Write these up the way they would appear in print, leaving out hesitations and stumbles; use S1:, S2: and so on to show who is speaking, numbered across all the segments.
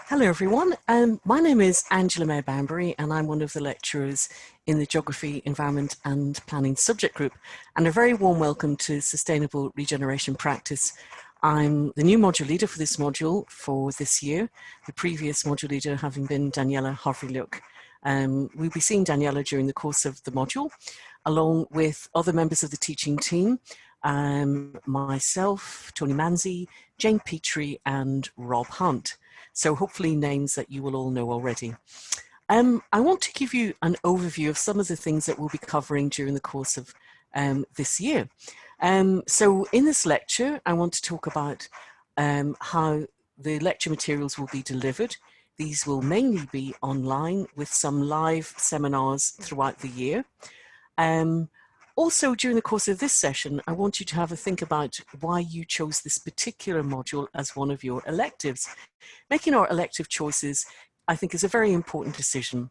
S1: Hello everyone, my name is Angela Maye-Banbury and I'm one of the lecturers in the Geography, Environment and Planning subject group, and a very warm welcome to Sustainable Regeneration Practice. I'm the new module leader for this module for this year, the previous module leader having been Daniela Harvey-Luck. We'll be seeing Daniela during the course of the module, along with other members of the teaching team, myself, Tony Manzi, Jane Petrie and Rob Hunt. So hopefully names that you will all know already. I want to give you an overview of some of the things that we'll be covering during the course of this year. So in this lecture, I want to talk about how the lecture materials will be delivered. These will mainly be online with some live seminars throughout the year. Also, during the course of this session, I want you to have a think about why you chose this particular module as one of your electives. Making our elective choices, I think, is a very important decision.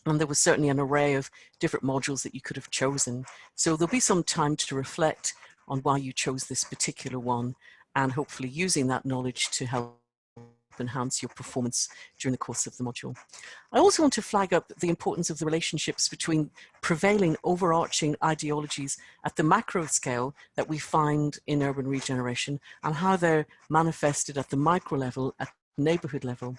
S1: And there was certainly an array of different modules that you could have chosen. So there'll be some time to reflect on why you chose this particular one, and hopefully using that knowledge to help enhance your performance during the course of the module. I also want to flag up the importance of the relationships between prevailing overarching ideologies at the macro scale that we find in urban regeneration and how they're manifested at the micro level, at neighborhood level.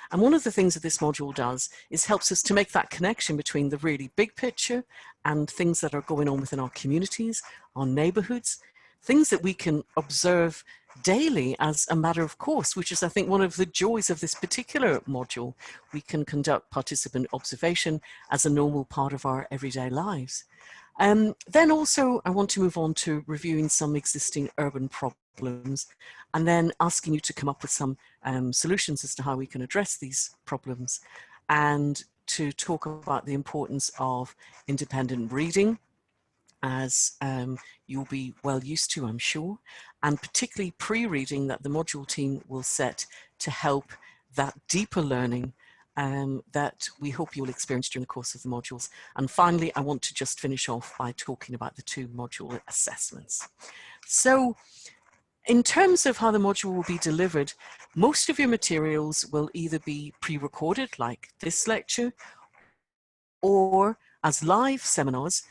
S1: And one of the things that this module does is helps us to make that connection between the really big picture and things that are going on within our communities, our neighborhoods, things that we can observe daily as a matter of course, which is, I think, one of the joys of this particular module. We can conduct participant observation as a normal part of our everyday lives. Then also, I want to move on to reviewing some existing urban problems and then asking you to come up with some solutions as to how we can address these problems, and to talk about the importance of independent reading, as you'll be well used to, I'm sure, and particularly pre-reading that the module team will set to help that deeper learning that we hope you'll experience during the course of the modules. And finally, I want to just finish off by talking about the two module assessments. So in terms of how the module will be delivered, most of your materials will either be pre-recorded, like this lecture, or as live seminars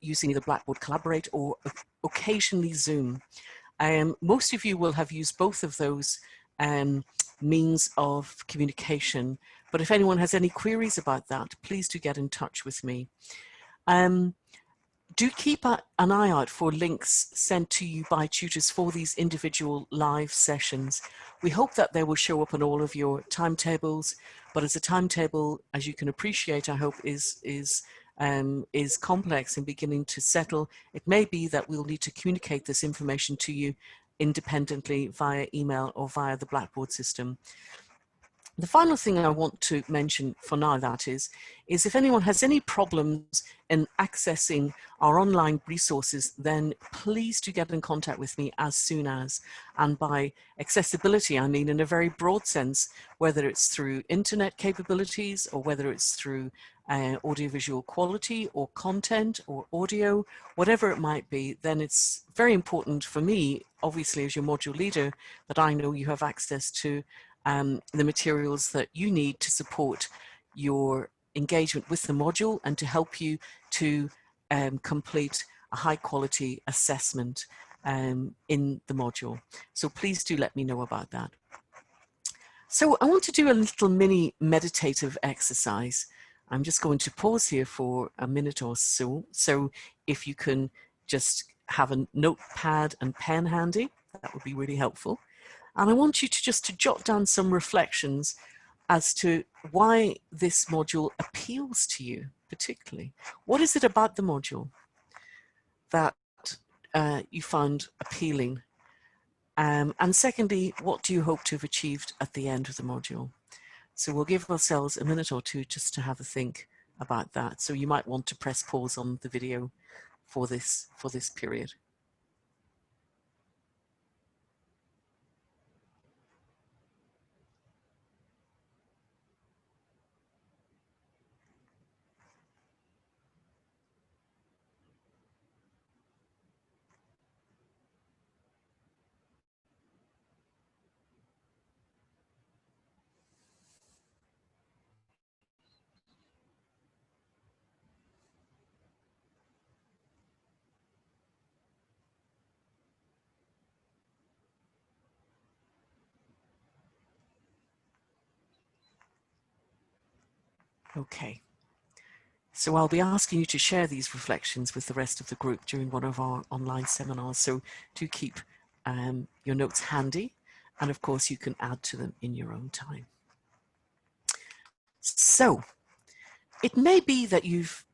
S1: using either Blackboard Collaborate or occasionally Zoom. Most of you will have used both of those means of communication, but if anyone has any queries about that, please do get in touch with me. Do keep an eye out for links sent to you by tutors for these individual live sessions. We hope that they will show up on all of your timetables, but as a timetable, as you can appreciate, I hope is complex and beginning to settle, it may be that we'll need to communicate this information to you independently via email or via the Blackboard system. The final thing I want to mention for now, that is if anyone has any problems in accessing our online resources, then please do get in contact with me as soon as. And by accessibility, I mean in a very broad sense, whether it's through internet capabilities or whether it's through audiovisual quality or content or audio, whatever it might be, then it's very important for me, obviously as your module leader, that I know you have access to the materials that you need to support your engagement with the module and to help you to complete a high quality assessment in the module. So please do let me know about that. So I want to do a little mini meditative exercise. I'm just going to pause here for a minute or so. So if you can just have a notepad and pen handy, that would be really helpful. And I want you to just to jot down some reflections as to why this module appeals to you particularly. What is it about the module that you found appealing? And secondly, what do you hope to have achieved at the end of the module? So we'll give ourselves a minute or two just to have a think about that. So you might want to press pause on the video for this period. Okay. So I'll be asking you to share these reflections with the rest of the group during one of our online seminars. So do keep your notes handy. And of course, you can add to them in your own time. So it may be that you've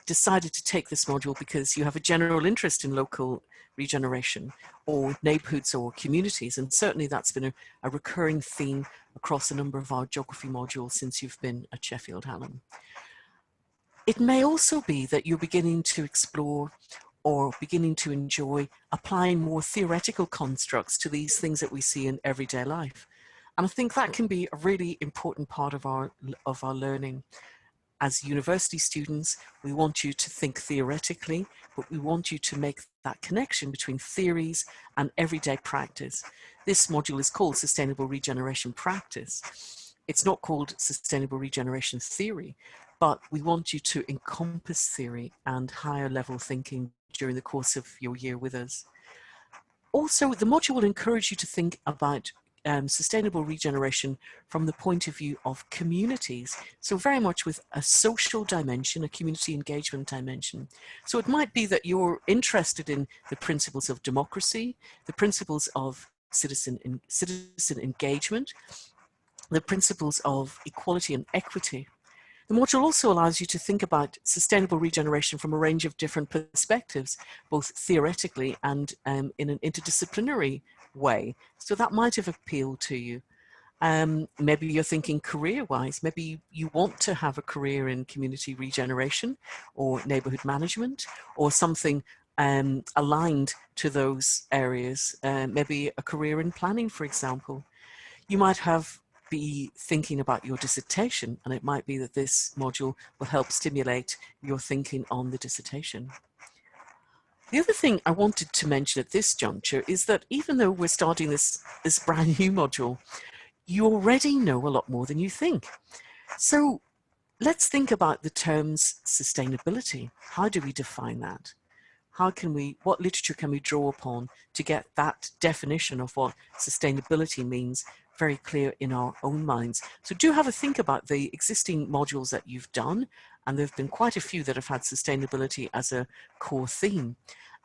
S1: decided to take this module because you have a general interest in local regeneration or neighbourhoods or communities. And certainly that's been a recurring theme across a number of our geography modules since you've been at Sheffield Hallam. It may also be that you're beginning to explore or beginning to enjoy applying more theoretical constructs to these things that we see in everyday life. And I think that can be a really important part of our learning. As university students, we want you to think theoretically, but we want you to make that connection between theories and everyday practice. This module is called Sustainable Regeneration Practice. It's not called Sustainable Regeneration Theory, but we want you to encompass theory and higher level thinking during the course of your year with us. Also, the module will encourage you to think about sustainable regeneration from the point of view of communities. So very much with a social dimension, a community engagement dimension. So it might be that you're interested in the principles of democracy, the principles of citizen engagement, the principles of equality and equity. The module also allows you to think about sustainable regeneration from a range of different perspectives, both theoretically and in an interdisciplinary way. So that might have appealed to you. Maybe you're thinking career-wise, maybe you want to have a career in community regeneration or neighbourhood management or something aligned to those areas, maybe a career in planning, for example. You might be thinking about your dissertation, and it might be that this module will help stimulate your thinking on the dissertation. The other thing I wanted to mention at this juncture is that even though we're starting this brand new module, you already know a lot more than you think. So let's think about the terms sustainability. How do we define that? What literature can we draw upon to get that definition of what sustainability means very clear in our own minds? So do have a think about the existing modules that you've done, and there have been quite a few that have had sustainability as a core theme.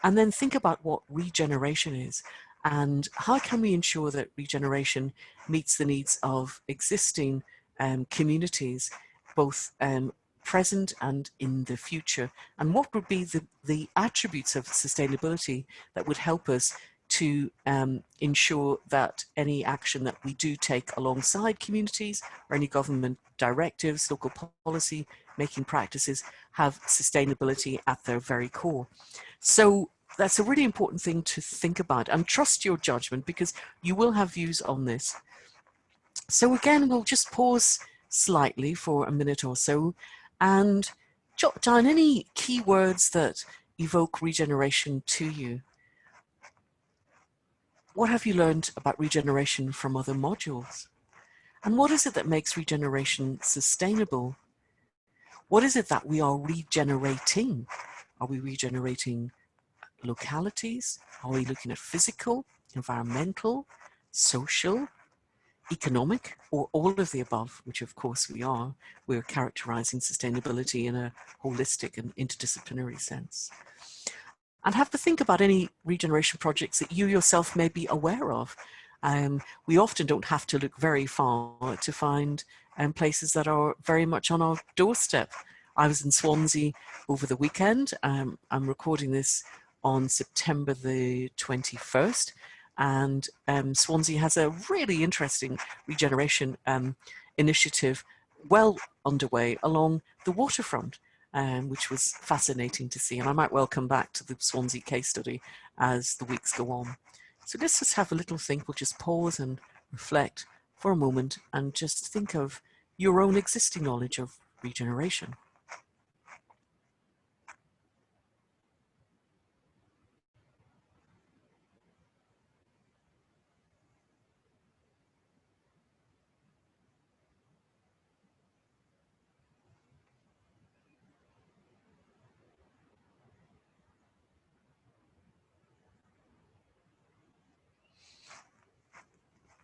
S1: And then think about what regeneration is and how can we ensure that regeneration meets the needs of existing communities, both present and in the future, and what would be the attributes of sustainability that would help us to ensure that any action that we do take alongside communities or any government directives, local policy making practices have sustainability at their very core. So that's a really important thing to think about, and trust your judgment because you will have views on this. So again, we'll just pause slightly for a minute or so and jot down any keywords that evoke regeneration to you. What have you learned about regeneration from other modules? And what is it that makes regeneration sustainable? What is it that we are regenerating? Are we regenerating localities? Are we looking at physical, environmental, social, economic, or all of the above, which of course we are? We're characterizing sustainability in a holistic and interdisciplinary sense. And have to think about any regeneration projects that you yourself may be aware of. We often don't have to look very far to find places that are very much on our doorstep. I was in Swansea over the weekend. I'm recording this on September the 21st, and Swansea has a really interesting regeneration initiative well underway along the waterfront, which was fascinating to see. And I might well come back to the Swansea case study as the weeks go on. So let's just have a little think. We'll just pause and reflect for a moment and just think of your own existing knowledge of regeneration.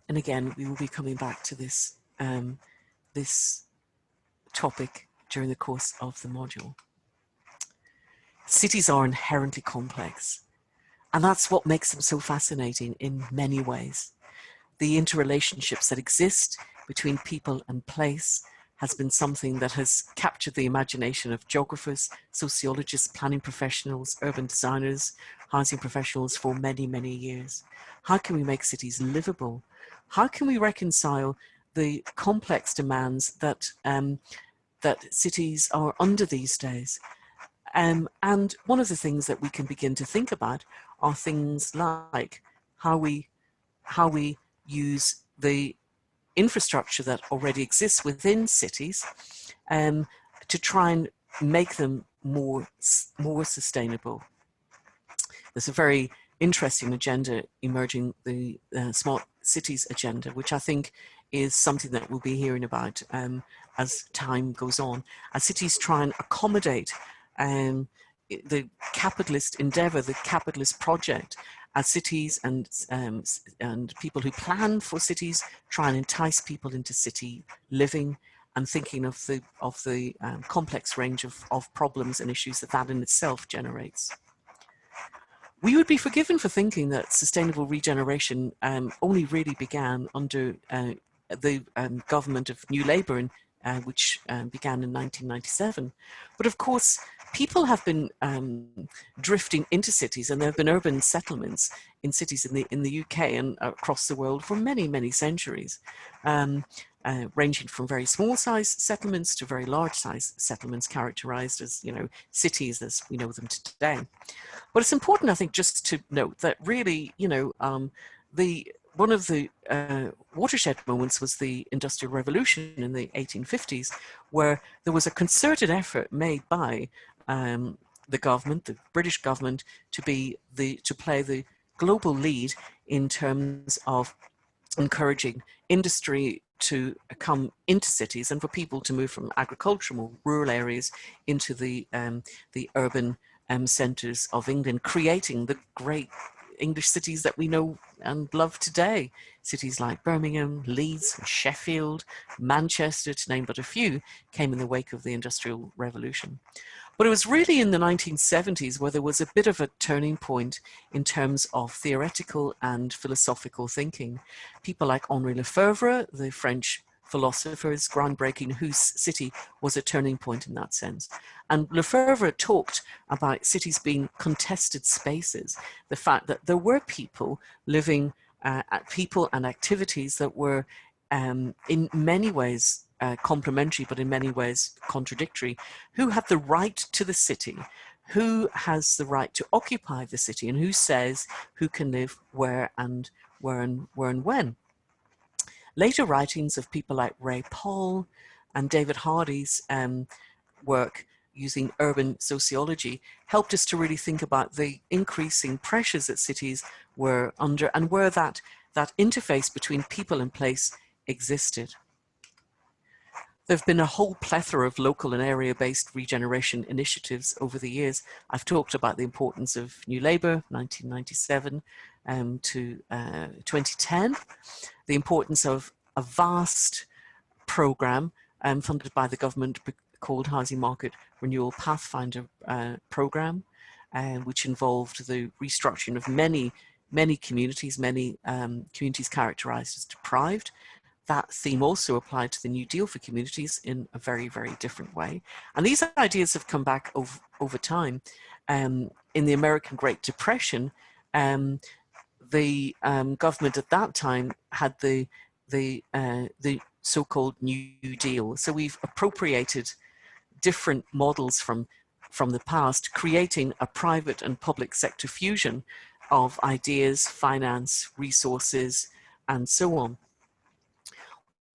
S1: And again, we will be coming back to this, this topic during the course of the module. Cities are inherently complex, and that's what makes them so fascinating in many ways. The interrelationships that exist between people and place has been something that has captured the imagination of geographers, sociologists, planning professionals, urban designers, housing professionals for many, many years. How can we make cities livable? How can we reconcile the complex demands that, that cities are under these days? And one of the things that we can begin to think about are things like how we use the infrastructure that already exists within cities to try and make them more sustainable. There's a very interesting agenda emerging, the smart cities agenda, which I think is something that we'll be hearing about as time goes on, as cities try and accommodate the capitalist endeavor, the capitalist project, as cities and people who plan for cities try and entice people into city living and thinking of the complex range of problems and issues that that in itself generates. We would be forgiven for thinking that sustainable regeneration only really began under the government of New Labour, which began in 1997. But of course, people have been drifting into cities, and there have been urban settlements in cities in the UK and across the world for many, many centuries, ranging from very small size settlements to very large size settlements characterized as, you know, cities as we know them today. But it's important, I think, just to note that really, you know, one of the watershed moments was the Industrial Revolution in the 1850s, where there was a concerted effort made by the government, the British government, to play the global lead in terms of encouraging industry to come into cities and for people to move from agricultural, rural areas into the urban centres of England, creating the great English cities that we know and love today. Cities like Birmingham, Leeds, Sheffield, Manchester, to name but a few, came in the wake of the Industrial Revolution. But it was really in the 1970s where there was a bit of a turning point in terms of theoretical and philosophical thinking. People like Henri Lefebvre, the French philosopher, is groundbreaking, whose city was a turning point in that sense. And Lefebvre talked about cities being contested spaces, the fact that there were people living, people and activities that were in many ways complementary, but in many ways contradictory. Who had the right to the city? Who has the right to occupy the city? And who says who can live where and when? Later writings of people like Ray Paul and David Hardy's work using urban sociology helped us to really think about the increasing pressures that cities were under and where that interface between people and place existed. There have been a whole plethora of local and area-based regeneration initiatives over the years. I've talked about the importance of New Labour, 1997 to 2010, the importance of a vast programme funded by the government called Housing Market Renewal Pathfinder Programme, which involved the restructuring of many communities, communities characterised as deprived. That theme also applied to the New Deal for communities in a very, very different way. And these ideas have come back over time. In the American Great Depression, the government at that time had the so-called New Deal. So we've appropriated different models from the past, creating a private and public sector fusion of ideas, finance, resources, and so on.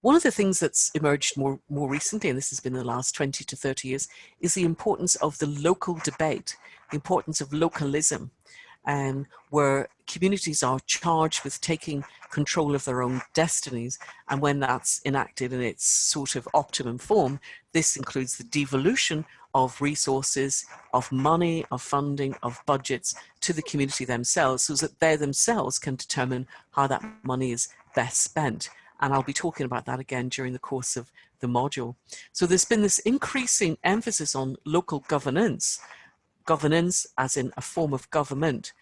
S1: One of the things that's emerged more recently, and this has been in the last 20 to 30 years, is the importance of the local debate, the importance of localism, where communities are charged with taking control of their own destinies. And when that's enacted in its sort of optimum form, this includes the devolution of resources, of money, of funding, of budgets to the community themselves, so that they themselves can determine how that money is best spent. And I'll be talking about that again during the course of the module. So there's been this increasing emphasis on local governance, governance as in a form of government,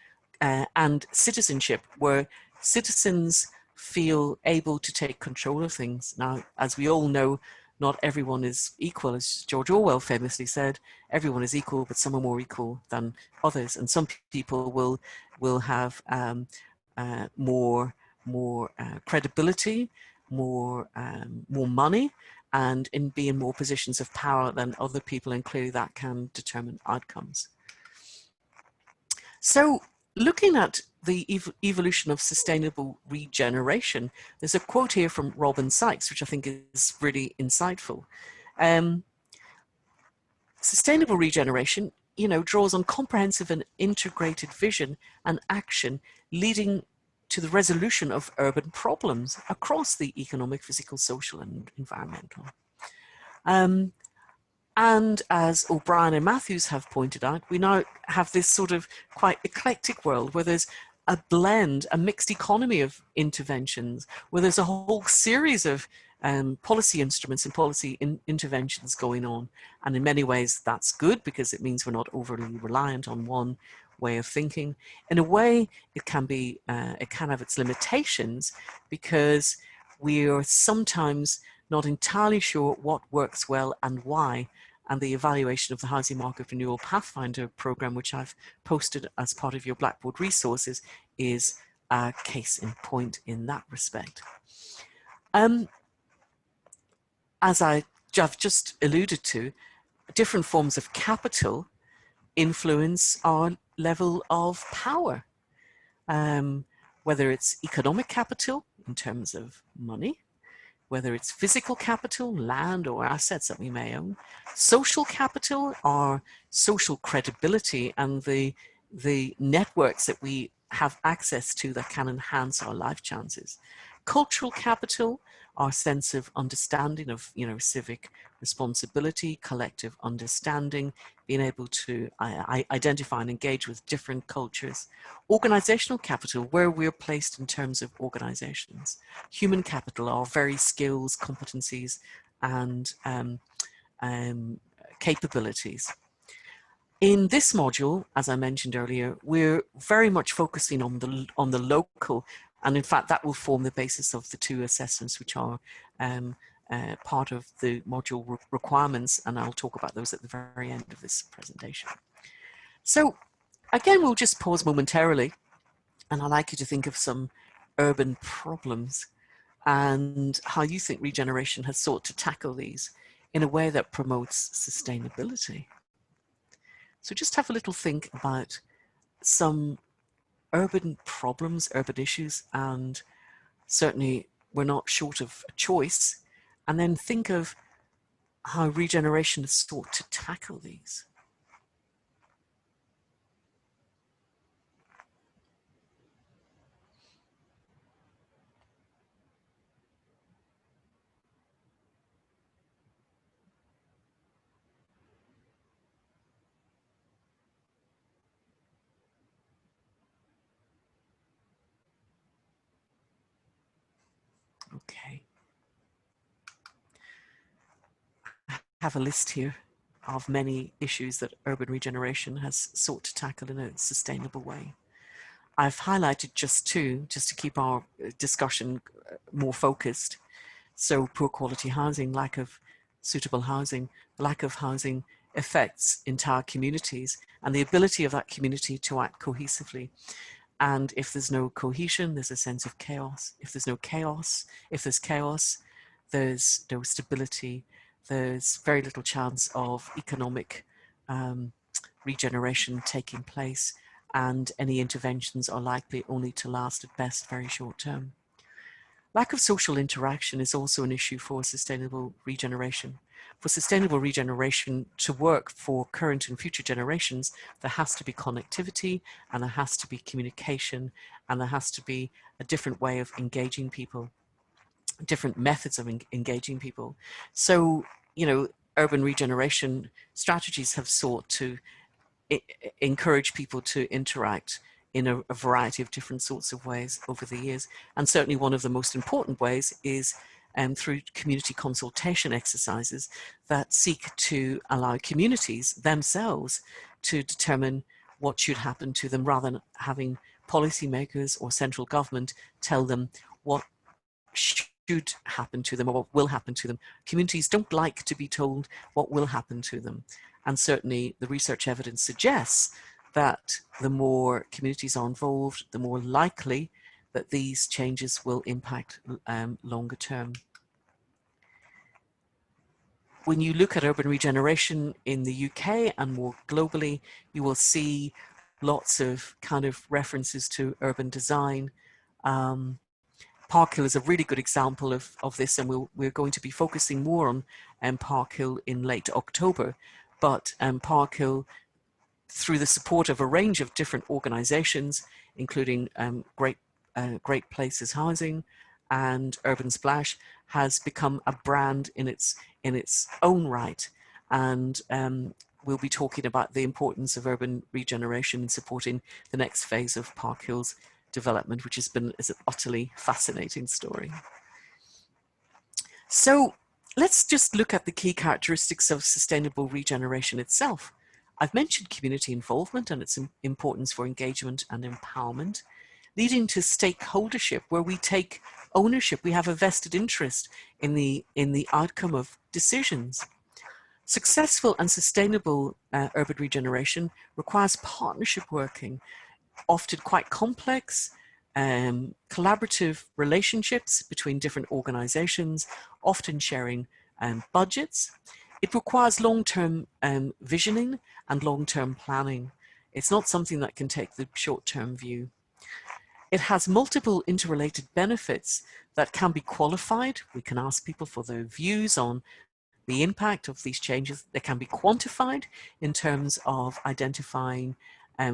S1: and citizenship, where citizens feel able to take control of things. Now, as we all know, not everyone is equal. As George Orwell famously said, everyone is equal, but some are more equal than others. And some people will have more credibility, more money, and be in more positions of power than other people, and clearly that can determine outcomes. So looking at the evolution of sustainable regeneration, there's a quote here from Robin Sykes, which I think is really insightful. Sustainable regeneration, draws on comprehensive and integrated vision and action, leading to the resolution of urban problems across the economic, physical, social, and environmental. And as O'Brien and Matthews have pointed out, we now have this sort of quite eclectic world where there's a blend, a mixed economy of interventions, where there's a whole series of policy instruments and policy interventions going on. And in many ways, that's good because it means we're not overly reliant on one way of thinking. In a way, it can have its limitations because we're sometimes not entirely sure what works well and why. And the evaluation of the Housing Market Renewal Pathfinder program, which I've posted as part of your Blackboard resources, is a case in point in that respect. As I've just alluded to, different forms of capital influence our level of power, whether it's economic capital in terms of money, whether it's physical capital, land or assets that we may own, social capital, our social credibility and the networks that we have access to that can enhance our life chances. Cultural capital, our sense of understanding of, civic responsibility, collective understanding, being able to identify and engage with different cultures. Organizational capital, where we're placed in terms of organizations. Human capital, our very skills, competencies, and capabilities. In this module, as I mentioned earlier, we're very much focusing on the local, and in fact that will form the basis of the two assessments which are part of the module requirements, and I'll talk about those at the very end of this presentation. So again, we'll just pause momentarily, and I'd like you to think of some urban problems and how you think regeneration has sought to tackle these in a way that promotes sustainability. So just have a little think about some urban problems, urban issues, and certainly we're not short of a choice. And then think of how regeneration has sought to tackle these. Okay. I have a list here of many issues that urban regeneration has sought to tackle in a sustainable way. I've highlighted just two, just to keep our discussion more focused. So poor quality housing, lack of suitable housing, lack of housing affects entire communities and the ability of that community to act cohesively. And if there's no cohesion, there's a sense of chaos. If there's no chaos, if there's chaos, there's no stability. There's very little chance of economic regeneration taking place, and any interventions are likely only to last at best very short term. Lack of social interaction is also an issue for sustainable regeneration. For sustainable regeneration to work for current and future generations, there has to be connectivity, and there has to be communication, and there has to be a different way of engaging people, different methods of engaging people. So, urban regeneration strategies have sought to encourage people to interact in a variety of different sorts of ways over the years. And certainly one of the most important ways is through community consultation exercises that seek to allow communities themselves to determine what should happen to them, rather than having policymakers or central government tell them what should happen to them or what will happen to them. Communities don't like to be told what will happen to them. And certainly the research evidence suggests that the more communities are involved, the more likely that these changes will impact longer term. When you look at urban regeneration in the UK and more globally, you will see lots of kind of references to urban design. Park Hill is a really good example of this, and we're going to be focusing more on Park Hill in late October. But Park Hill, through the support of a range of different organisations, including Great Places Housing and Urban Splash, has become a brand in its own right. And we'll be talking about the importance of urban regeneration in supporting the next phase of Park Hill's development, which is an utterly fascinating story. So let's just look at the key characteristics of sustainable regeneration itself. I've mentioned community involvement and its importance for engagement and empowerment, leading to stakeholdership, where we take ownership, we have a vested interest in the outcome of decisions. Successful and sustainable urban regeneration requires partnership working, often quite complex, collaborative relationships between different organizations, often sharing budgets. It requires long-term visioning and long-term planning. It's not something that can take the short-term view. It has multiple interrelated benefits that can be qualified. We can ask people for their views on the impact of these changes. They can be quantified in terms of identifying,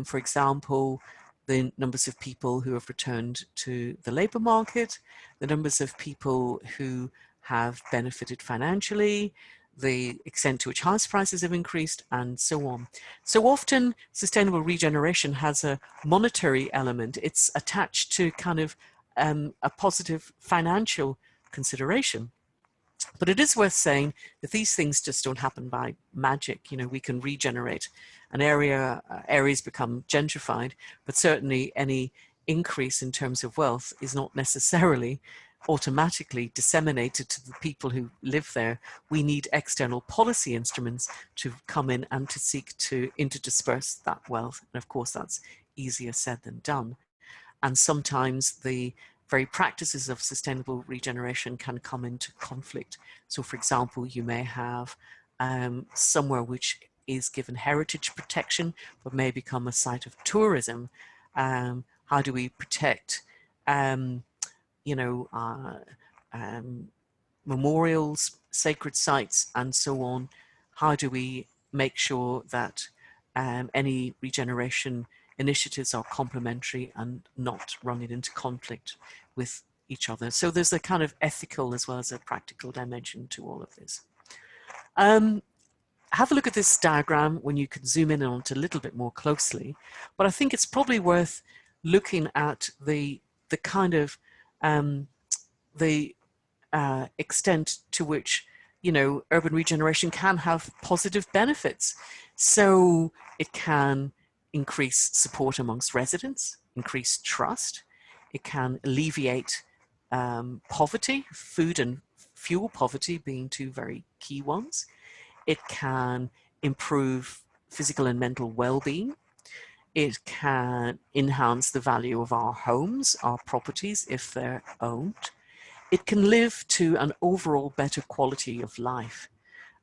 S1: for example, the numbers of people who have returned to the labour market, the numbers of people who have benefited financially, the extent to which house prices have increased, and so on. So often sustainable regeneration has a monetary element. It's attached to kind of a positive financial consideration. But it is worth saying that these things just don't happen by magic. You know, we can regenerate an area, areas become gentrified, but certainly any increase in terms of wealth is not necessarily automatically disseminated to the people who live there. We need external policy instruments to come in and to seek to interdisperse that wealth. And of course, that's easier said than done. And sometimes the very practices of sustainable regeneration can come into conflict. So for example, you may have somewhere which is given heritage protection, but may become a site of tourism. How do we protect memorials, sacred sites, and so on? How do we make sure that any regeneration initiatives are complementary and not running into conflict with each other? So there's a kind of ethical as well as a practical dimension to all of this. Have a look at this diagram when you can zoom in on it a little bit more closely, but I think it's probably worth looking at the kind of extent to which, you know, urban regeneration can have positive benefits. So it can increase support amongst residents, increase trust. It can alleviate poverty, food and fuel poverty being two very key ones. It can improve physical and mental well-being. It can enhance the value of our homes, our properties, if they're owned. It can live to an overall better quality of life.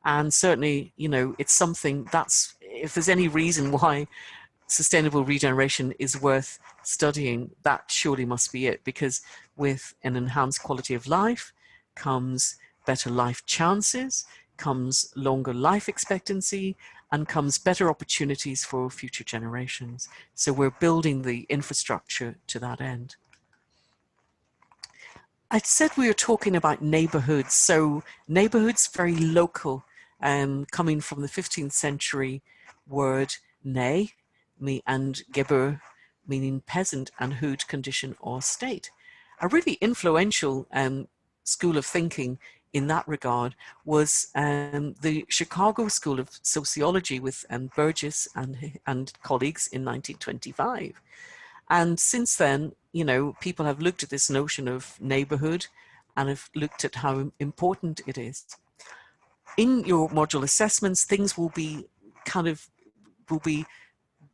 S1: And certainly, you know, it's something that's, if there's any reason why sustainable regeneration is worth studying, that surely must be it, because with an enhanced quality of life comes better life chances, comes longer life expectancy, and comes better opportunities for future generations. So we're building the infrastructure to that end. I said we were talking about neighborhoods. So neighborhoods, very local, coming from the 15th century word ne, and geber, meaning peasant, and hood, condition or state. A really influential school of thinking in that regard was the Chicago School of Sociology with Burgess and colleagues in 1925. And since then, you know, people have looked at this notion of neighborhood and have looked at how important it is. In your module assessments, things will be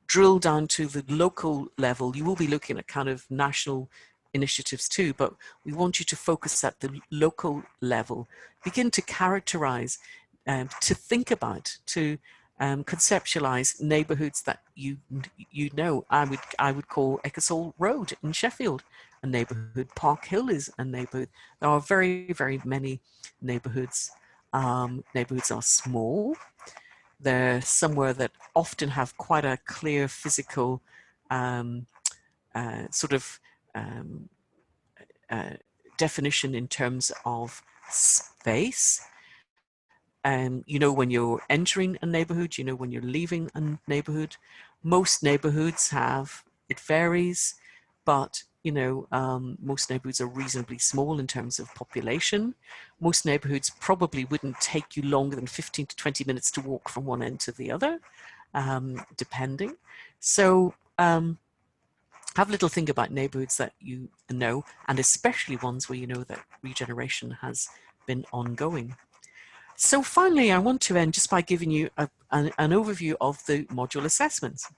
S1: drilled down to the local level. You will be looking at kind of national initiatives too, but we want you to focus at the local level. Begin to characterize, to think about, to conceptualize neighborhoods that you know. I would call Ecclesall Road in Sheffield a neighborhood. Park Hill is a neighborhood. There are very many neighborhoods. Neighborhoods are small. They're somewhere that often have quite a clear physical sort of definition in terms of space. You know when you're entering a neighborhood, you know when you're leaving a neighborhood. Most neighborhoods have, it varies, but you know, most neighborhoods are reasonably small in terms of population. Most neighborhoods probably wouldn't take you longer than 15 to 20 minutes to walk from one end to the other, depending. So have a little think about neighborhoods that you know, and especially ones where you know that regeneration has been ongoing. So finally, I want to end just by giving you an overview of the module assessments.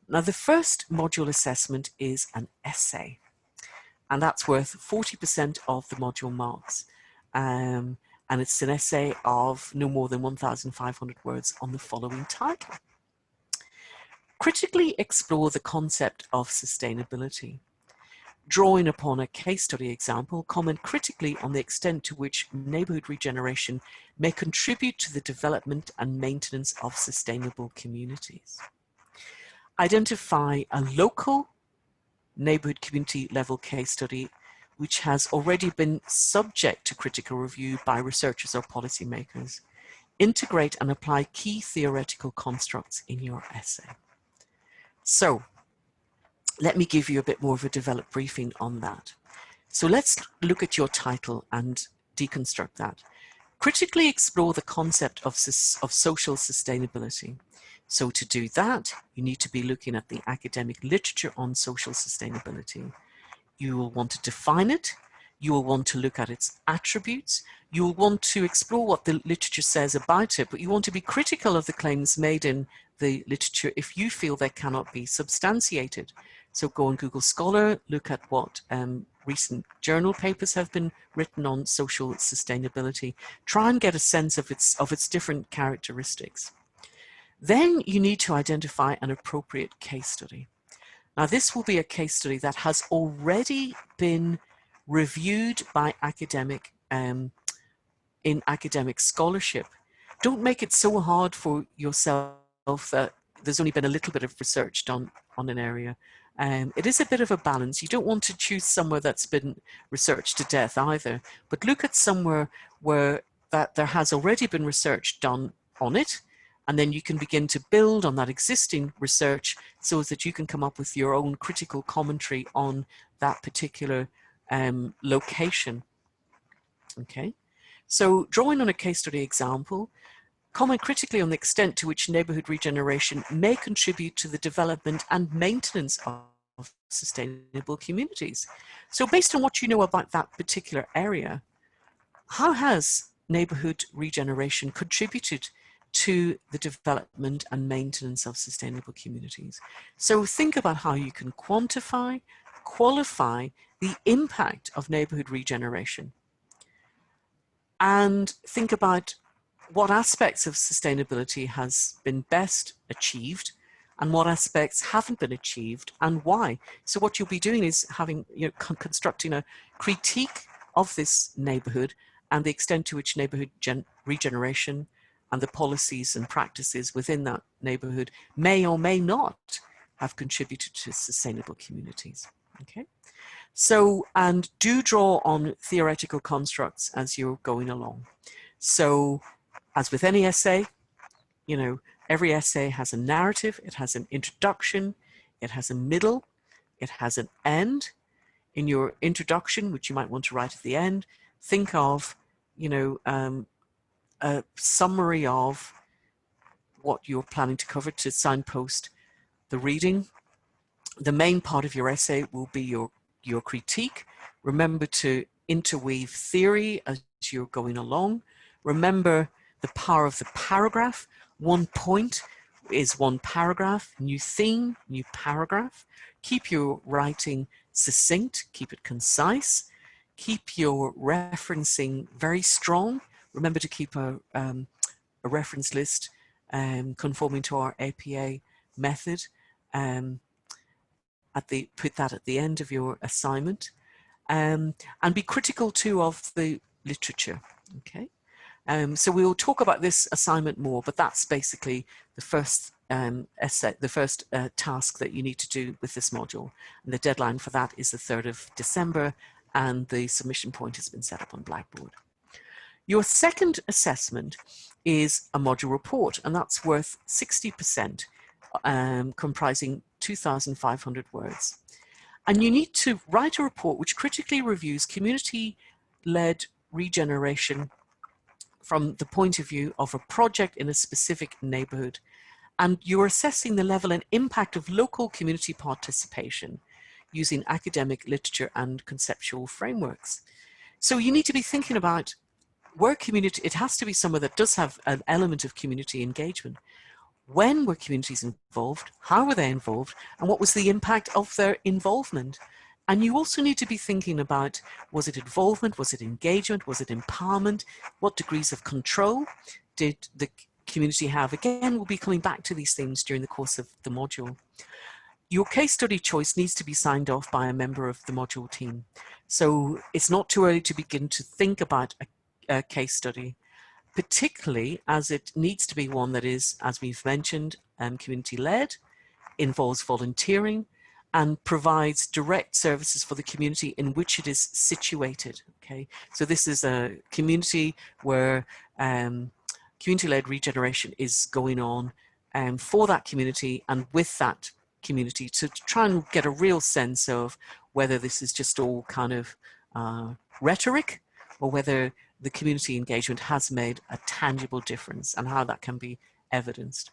S1: Now, the first module assessment is an essay, and that's worth 40% of the module marks. And it's an essay of no more than 1,500 words on the following title. Critically explore the concept of sustainability. Drawing upon a case study example, comment critically on the extent to which neighbourhood regeneration may contribute to the development and maintenance of sustainable communities. Identify a local neighbourhood community level case study which has already been subject to critical review by researchers or policymakers. Integrate and apply key theoretical constructs in your essay. So, let me give you a bit more of a developed briefing on that. So let's look at your title and deconstruct that. Critically explore the concept of social sustainability. So to do that, you need to be looking at the academic literature on social sustainability. You will want to define it. You will want to look at its attributes. You will want to explore what the literature says about it, but you want to be critical of the claims made in the literature if you feel they cannot be substantiated. So go on Google Scholar, look at what recent journal papers have been written on social sustainability. Try and get a sense of its different characteristics. Then you need to identify an appropriate case study. Now, this will be a case study that has already been reviewed by in academic scholarship. Don't make it so hard for yourself that there's only been a little bit of research done on an area. It is a bit of a balance. You don't want to choose somewhere that's been researched to death either, but look at somewhere where there has already been research done on it, and then you can begin to build on that existing research so that you can come up with your own critical commentary on that particular location. Okay, so drawing on a case study example, comment critically on the extent to which neighbourhood regeneration may contribute to the development and maintenance of sustainable communities. So based on what you know about that particular area, how has neighbourhood regeneration contributed to the development and maintenance of sustainable communities? So think about how you can quantify, qualify the impact of neighbourhood regeneration, and think about what aspects of sustainability has been best achieved and what aspects haven't been achieved and why. So what you'll be doing is constructing a critique of this neighbourhood and the extent to which neighbourhood regeneration and the policies and practices within that neighbourhood may or may not have contributed to sustainable communities. Okay. So, and do draw on theoretical constructs as you're going along. So, as with any essay, you know, every essay has a narrative, it has an introduction, it has a middle, it has an end. In your introduction, which you might want to write at the end, think of, you know, a summary of what you're planning to cover to signpost the reading. The main part of your essay will be your critique. Remember to interweave theory as you're going along. Remember the power of the paragraph. One point is one paragraph, new theme, new paragraph. Keep your writing succinct, keep it concise. Keep your referencing very strong. Remember to keep a reference list conforming to our APA method. Put that at the end of your assignment, and be critical too of the literature. Okay, so we'll talk about this assignment more, but that's basically the first essay, the first task that you need to do with this module, and the deadline for that is the 3rd of December, and the submission point has been set up on Blackboard. Your second assessment is a module report, and that's worth 60%, comprising 2,500 words. And you need to write a report which critically reviews community-led regeneration from the point of view of a project in a specific neighborhood. And you're assessing the level and impact of local community participation using academic literature and conceptual frameworks. So you need to be thinking about where community, it has to be somewhere that does have an element of community engagement. When were communities involved? How were they involved? And what was the impact of their involvement? And you also need to be thinking about, was it involvement? Was it engagement? Was it empowerment? What degrees of control did the community have? Again, we'll be coming back to these things during the course of the module. Your case study choice needs to be signed off by a member of the module team. So it's not too early to begin to think about a case study, particularly as it needs to be one that is, as we've mentioned, community-led, involves volunteering, and provides direct services for the community in which it is situated. Okay, so this is a community where community-led regeneration is going on for that community and with that community, to try and get a real sense of whether this is just all kind of rhetoric, or whether the community engagement has made a tangible difference and how that can be evidenced.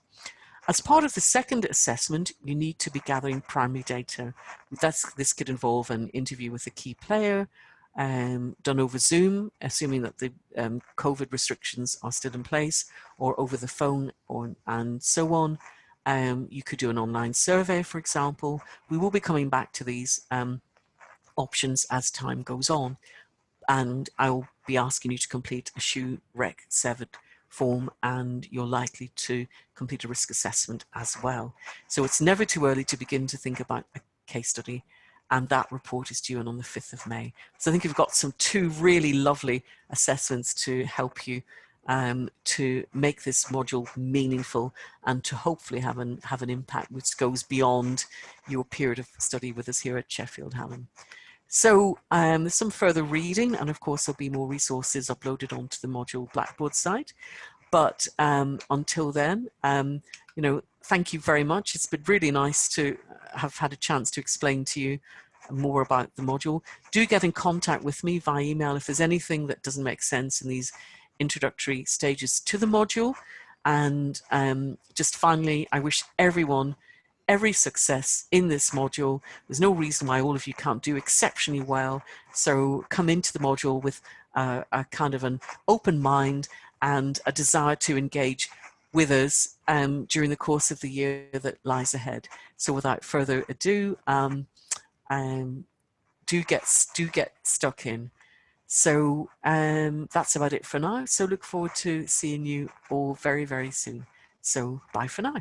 S1: As part of the second assessment, you need to be gathering primary data. This could involve an interview with a key player, done over Zoom, assuming that the COVID restrictions are still in place, or over the phone, and so on. You could do an online survey, for example. We will be coming back to these options as time goes on. And I'll be asking you to complete a SHU Rec 7 form, and you're likely to complete a risk assessment as well. So it's never too early to begin to think about a case study, and that report is due on the 5th of May. So I think you've got two really lovely assessments to help you to make this module meaningful, and to hopefully have an impact which goes beyond your period of study with us here at Sheffield Hallam. So there's some further reading, and of course there'll be more resources uploaded onto the module Blackboard site. But until then, you know, thank you very much. It's been really nice to have had a chance to explain to you more about the module. Do get in contact with me via email if there's anything that doesn't make sense in these introductory stages to the module. And just finally, I wish everyone every success in this module. There's no reason why all of you can't do exceptionally well. So come into the module with a kind of an open mind and a desire to engage with us during the course of the year that lies ahead. So without further ado, do get stuck in. So that's about it for now. So look forward to seeing you all very, very soon. So bye for now.